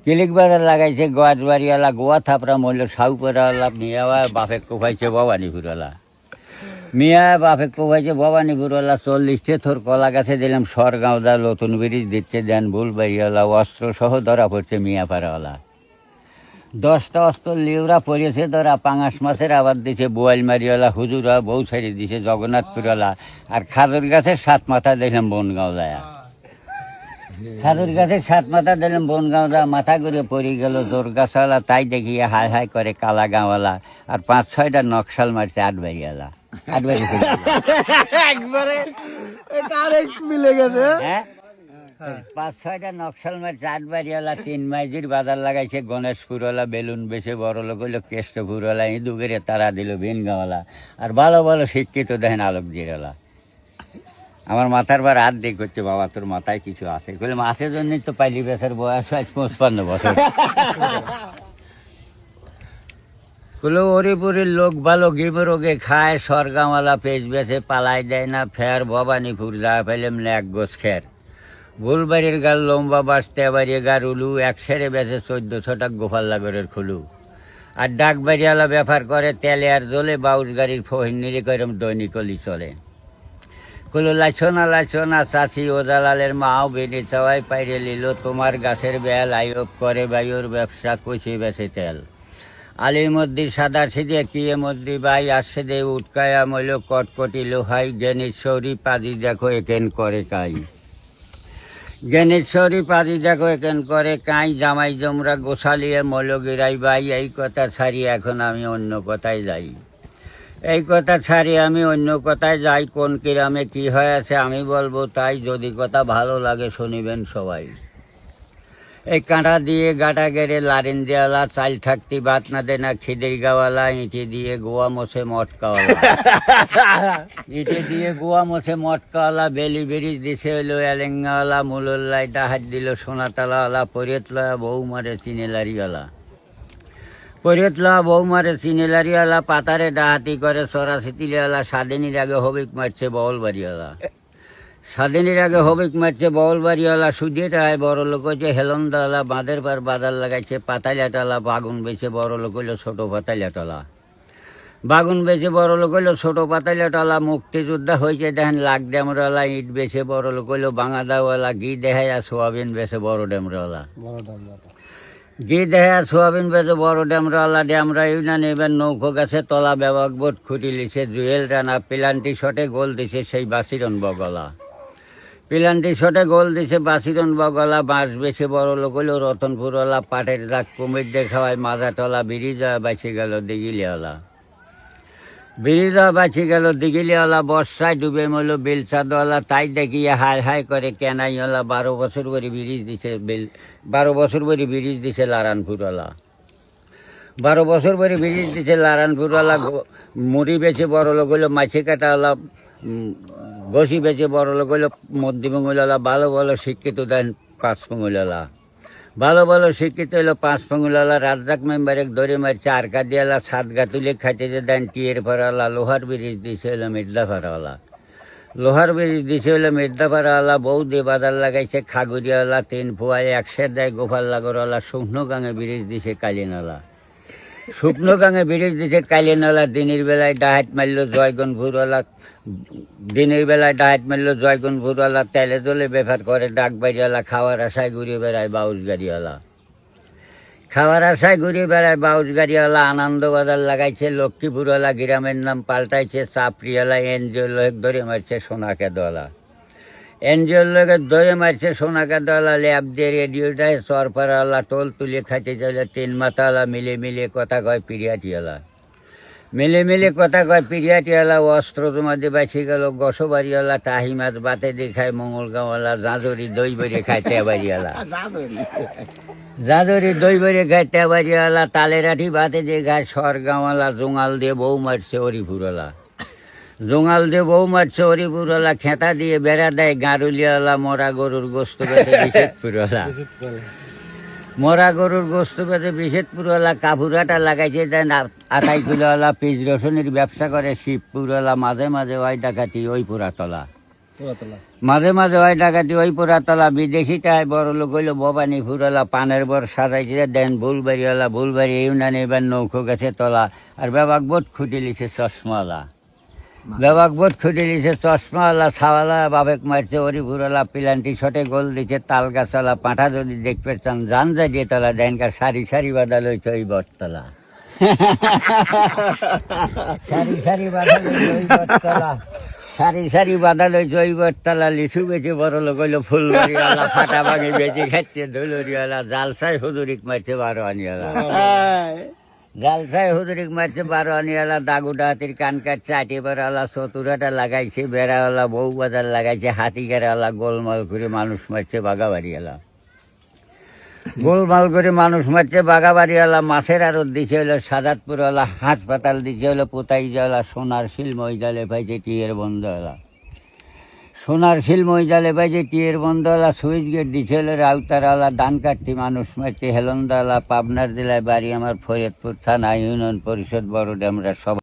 কিলিক বাজার লাগাইছে গোয়ার বাড়িওয়ালা, গোয়া থাপড়া মরল সাউপাড়াওয়ালা, মিয়া বাপে কোপাইছে ভবানীপুরওয়ালা, মিয়া বাপে কোপাইছে ভবানীপুরওয়ালা। 40 থর কলা গাছে দিলাম সরগাঁও দা, নতুন ব্রিজ দিচ্ছে দেন বুলবাড়িওয়ালা, অস্ত্র সহ ধরা পড়ছে মিয়াপাড়াওয়ালা। 10টা অস্ত্র লিওরা পড়েছে ধরা, পাঙাশ মাছের আবার দিছে বোয়ালমারিওয়ালা, হুজুরা বউ ছাড়ি দিছে জগন্নাথপুরওয়ালা। আর খাদুর গাছের 7 মাথা দিলাম বনগাঁও যায়, খাদুর গাছের 7 মাথা দিলাম বনগাঁও যা, মাথা করে পড়ে গেল জোর গাছওয়ালা, তাই দেখিয়ে হাই হাই করে কালা গাঁওয়ালা। আর 5-6টা নকশাল মারছে আটবাড়িওয়ালা, আটবাড়ি একবারে কারেক্ট মিলে গেছে। হ্যাঁ 5-6টা নকশাল মারছে আটবাড়িওয়ালা। 3 মাইজির বাজার লাগাইছে গণেশপুরওয়ালা, বেলুন বেছে বড় লোক হইলো কেষ্টপুরওয়ালা, ইঁদুগেরে তারা দিল বেনগাঁওয়ালা। আর ভালো ভালো শিক্ষিত দেখেন আলোকজিরওয়ালা। আমার মাথার বার হাত দিয়ে করছে, বাবা তোর মাথায় কিছু আছে? বললাম আছে জন্যই তো পাইলি বেচার বয়স আজ 55 বছর। বললো হরিপুরের লোক ভালো গিমরোগে খায়, সরগাঁওয়ালা পেজ বেছে পালাই দেয় না, ফের ভবানীপুর যা পেলাম না এক গোছ খের। ভুলবাড়ির গাল লম্বা বাস, তেবাড়ি গার উলু, এক সেরে বেছে 1400 গোপালনগরের খুলু। আর ডাকবাড়িওয়ালা ব্যাপার করে তেলে আর জলে, বাউস গাড়ির ফহিনীরে কইরম দৈনিকলি চলে। কইলো লাইছো না চাচি, ও দালালের মাও বেড়ে চাওয়াই পাইরে লিল, তোমার গাছের বেল আইব করে বায়ুর ব্যবসা, কইছে বেছে তেল। আলিমদ্দির সাদার সিদে কিয়ে মদ্রি বাই, আসছে দে উটকায়া মইল কটকটি লোহাই, জ্ঞানেশ্বরী পাদি দেখো একেন করে কাই, জ্ঞানেশ্বরী পাদি দেখো একেন করে কাই, জামাই জমরা গোসালিয়ে মইল গিরাই বাই। এই কথা ছাড়ি এখন আমি অন্য কথায় যাই, এই কথা ছাড়ি আমি অন্য কথায় যাই। কোন কিরামে কি হয়েছে আমি বলবো তাই, যদি কথা ভালো লাগে শুনিবেন সবাই। এই কাঁটা দিয়ে গাটা গেড়ে লারিন দেওয়ালা, চাল থাকতি বাত না দেনা খিদের গাওয়ালা, ইঁটে দিয়ে গোয়া মোছে মটকাওয়ালা, ইঁটে দিয়ে গোয়া মোছে মটকাওয়ালা। বেলি বেরিজ দিছে হইলো এলেঙ্গাওয়ালা, মুলল্লাই ডাহাত দিল সোনাতালাওয়ালা, পরিয়তলা বউ মারে চিনেলারিওয়ালা, পরিয়তলা বউ মারে চিনেলারিওয়ালা। পাতারে ডাহাতি করে চরাশি তিলিওয়ালা, স্বাধীনের আগে হবিক মারছে বহলবাড়িওয়ালা, স্বাধীনের আগে হবিক মারছে বহলবাড়িওয়ালা। সুদিয়ে টাকায় বড় লোক হয়েছে হেলন্দাওয়ালা, বাঁধের পার বাজার লাগাইছে পাতালিয়াটালা, বাগুন বেছে বড় লোক হইল ছোট পাতালিয়াটলা, বাগুন বেছে বড় লোক হইল ছোট পাতালিয়াটলা। মুক্তিযোদ্ধা হয়েছে দেখেন লাখ ড্যামরাওয়ালা, ইট বেছে বড় লোক হইল বাঙাদাওয়ালা, ঘি দেখায় আর সোয়াবিন বেছে বড় ড্যামরাওয়ালা, ঘি দেখায় আর সোয়াবিন বেছে বড় ড্যামরাওয়ালা। ড্যামরা ইউনিয়ন এবার নৌকো গাছে তলা ব্যবহার বোট খুঁটি লিছে, জুয়েল রানা পিলান্টি শটে গোল দিছে সেই বাসিরন বগলা, পিলান্টি শটে গোল দিছে বাসিরন বগলা। বাঁশ বেছে বড় লোক হইল রতনপুরওয়ালা, পাটের দাগ কুমির দেখাওয়ায় মাজাটলা, বিরিজা বাঁচে গেল দিঘিলিওয়ালা, বিরিজা বাঁচে গেল দিঘিলিওয়ালা। বর্ষায় ডুবে মইল বেলচাঁদওয়ালা, তাই দেখিয়ে হাই হাই করে কেনাইওয়ালা। 12 বছর করে ব্রিজ দিছে 12 বছর করে ব্রিজ দিছে লারানপুরওয়ালা, 12 বছর করে ব্রিজ দিছে লারানপুরওয়ালা। মুড়ি বেছে বড় লোক হইল মাছি কাটাওয়ালা, ঘষি বেছে বড় লোক হইল মধ্যমঙ্গলওয়ালা। ভালো ভালো শিক্ষিত দেন 5 পঙ্গুলওয়ালা, ভালো ভালো শিক্ষিত হইল 5 পঙ্গুলওয়ালা। রাজ্জাক মেম্বার এক ধরে মারছে আরকা দিয়ালা, 7 গা তুলে খাইতে দেন টিয়ের পাড়াওয়ালা। লোহার ব্রিজ দিছে হইল মির্জাপাড়াওয়ালা, লোহার ব্রিজ দিছে হইল মির্জাপাড়াওয়ালা। বউ দিয়ে বাজার লাগাইছে খাগুড়িওয়ালা, 3 ফুয়ায় 1 দেয় গোপালনগরওয়ালা। শুকনো গাঙে ব্রিজ দিছে কালিনালা, শুকনো গাঙে ব্রিজ দিছে কালিনালা। দিনের বেলায় ডাহাত মারল জয়গণপুরওয়ালা, দিনের বেলায় ডাহাত মারল জয়গণপুরওয়ালা। তেলে জলে ব্যাপার করে ডাকবাড়িওয়ালা, খাওয়ার আশায় ঘুরিয়ে বেড়ায় বাউস গাড়িওয়ালা, খাওয়ার আশায় ঘুরিয়ে বেড়ায় বাউস গাড়িওয়ালা। আনন্দ বাজার লাগাইছে লক্ষ্মীপুরওয়ালা, গ্রামের নাম পাল্টাইছে চাপড়িওয়ালা। এনজিও লোক ধরে মারছে সোনাকেদওয়ালা, এনজিও লোকের ধরে মারছে সোনাকেদওয়ালা। ল্যাব দিয়ে রেডিওটায় চরপাড়াওয়ালা, টোল তুলে খাইতে চাইলে 3 মাথাওয়ালা। মিলে মিলে কথা কয় পিরিয়াটিওয়ালা, মিলে মিলে কথা কয় পিরিয়াটিওয়ালা। অস্ত্র জমা দিয়ে বাঁচি গেল গসবাড়িওয়ালা, টাহি মাছ বাতে দিয়ে খায় মঙ্গলগাঁওয়ালা। জাঁজরি দই বেড়ে খায় তেবাড়িওয়ালা, জাঁজরি দই বেড়ে খায় তেবাড়িওয়ালা। তালের আঠি বাতে দিয়ে খায় সরগাঁওয়ালা। জোঙাল দিয়ে বউ মারছে হরিপুরওয়ালা, জোঙাল দিয়ে বউ মারছে হরিপুরওয়ালা। খেতা দিয়ে বেড়া দেয় গারুলিওয়ালা। মরা গরুর গোস্ত বেঁধে বিশেষপুরওয়ালা, মরা গরুর গোস্ত বেঁধে বিশেষপুরওয়ালা। কাপুরাটা লাগাইছে দেন 28 কিলোওয়ালা। পিস রসুনের ব্যবসা করে শিবপুরওয়ালা। মাঝে মাঝে ওই ডাকাতি ওই পুরাতলা, মাঝে মাঝে হয় ডাকাতি ওই পুরাতলা বিদেশিটাই বড় লোক হইলো ভবানী ফুরলা পানের বর সাজাইছে দেন বুলবাড়িওয়ালা বুলবাড়ি ইউনানি এবার নৌকো গেছে তলা আর বেবাক বোট খুঁটি লিছে চশমাওয়ালা বেবাক বোট খুঁটি লিছে চশমাওয়ালা ছাওয়ালা বাবেক মারছে ওরি ফুরলা পিলান্টি শটে গোল দিছে তাল গাছওয়ালা পাঁঠা যদি দেখতে চান জান যায় দিয়ে তলা দেনকার সারি সারি বাদা লইছে ওই বটতলা সারি সারি বাদা লইছে ওই বটতলা সারি সারি বাদা লইছে ওই বটতলা লিচু বেচে বড় লোক হইলো ফুলবাড়িওয়ালা ফাটা ভাঙি বেচে খাচ্ছে ধুলুরিওয়ালা জালসাই হুজুরিক মারছে 12 আনিওয়ালা জালসাই হুজুরিক মারছে 12 আনিওয়ালা দাগুডা হাতির কান কাটছে আটিবারওয়ালা চতুরাটা লাগাইছে বেড়াওয়ালা বউ বাজার লাগাইছে হাতিগারওয়ালা গোলমাল করে মানুষ মারছে বাগাবাড়িওয়ালা গোলমাল করে মানুষ মারছে বাগাবাড়িওয়ালা মাছের আড়ত দিছে হলো সাজাদপুরওয়ালা হাসপাতাল দিছে হলো পোতাই যাওয়ালা সোনার শিল মহিদালে পাইছে টিয়ের বন্ধওয়ালা সোনার শিল মহিদালে পাইছে টিয়ের বন্ধওয়ালা সুইচ গেট দিছে হলো রাউতারওয়ালা ধান কাটতি মানুষ মারছে হেলন্দাওয়ালা পাবনার জেলায় বাড়ি আমার ফরিদপুর থানা ইউনিয়ন পরিষদ বড় ডেমরা সব